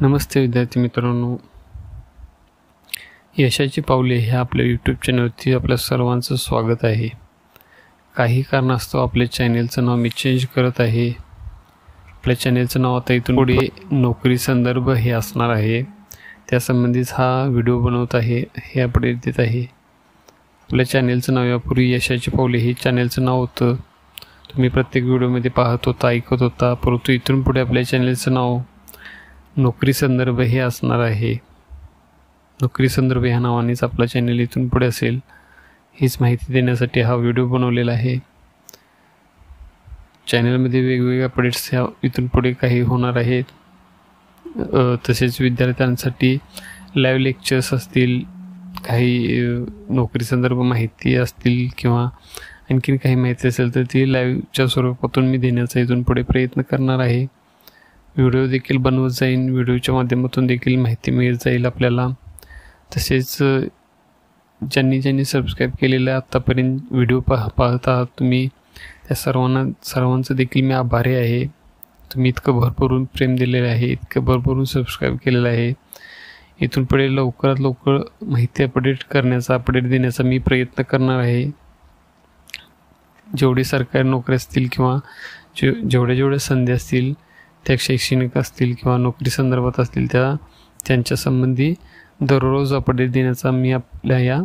नमस्ते विद्यार्थी मित्रांनो, यशाची पावले ह्या आपल्या यूट्यूब चॅनलवरती आपल्या सर्वांचं स्वागत आहे. काही कारणास्तव आपल्या चॅनेलचं नाव मी चेंज करत आहे. आपल्या चॅनेलचं नाव आता इथून पुढे नोकरी संदर्भ हे असणार आहे. त्यासंबंधीच हा व्हिडिओ बनवत आहे, हे अपडेट देत आहे. आपल्या चॅनेलचं नाव यापूर्वी यशाची पावले हे चॅनेलचं नाव होतं. तुम्ही प्रत्येक व्हिडिओमध्ये पाहत होता, ऐकत होता, परंतु इथून पुढे आपल्या चॅनेलचं नाव नोकरी संदर्भ हे असणार आहे. नोकरी संदर्भ ह्या नावानेच आपला चॅनल इथून पुढे असेल. हीच माहिती देण्यासाठी हा व्हिडिओ बनवलेला आहे. चॅनलमध्ये वेगवेगळे अपडेट्स ह्या इथून पुढे काही होणार आहेत. तसेच विद्यार्थ्यांसाठी लाईव्ह लेक्चर्स असतील, काही नोकरी संदर्भ माहिती असतील किंवा आणखीन काही माहिती असेल तर ती लाईव्हच्या स्वरूपातून मी देण्याचा इथून पुढे प्रयत्न करणार आहे. व्हिडिओ देखील बनवत जाईन. व्हिडिओच्या माध्यमातून देखील माहिती मिळत जाईल आपल्याला. तसेच ज्यांनी सबस्क्राईब केलेलं आत्तापर्यंत व्हिडिओ पाहत आहात तुम्ही, त्या सर्वांचं देखील मी आभारी आहे. तुम्ही इतकं भरभरून प्रेम दिलेलं आहे, इतकं भरभरून सबस्क्राईब केलेलं आहे. इथून पुढे लवकरात लवकर माहिती अपडेट देण्याचा मी प्रयत्न करणार आहे. जेवढे सरकारी नोकरी असतील किंवा जेवढ्या संधी असतील, त्या शैक्षणिक असतील किंवा नोकरी संदर्भात असतील, त्यांच्या संबंधी दररोज अपडेट देण्याचा मी आपल्या या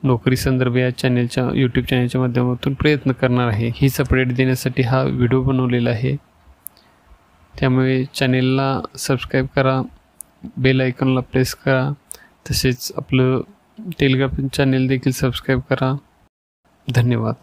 नोकरी संदर्भ या यूट्यूब चॅनलच्या माध्यमातून प्रयत्न करणार आहे. हीच अपडेट देण्यासाठी हा व्हिडिओ बनवलेला आहे. त्यामुळे चॅनेलला सबस्क्राईब करा, बेल आयकॉनला प्रेस करा. तसेच आपलं टेलिग्राम चॅनेल देखील सबस्क्राईब करा. धन्यवाद.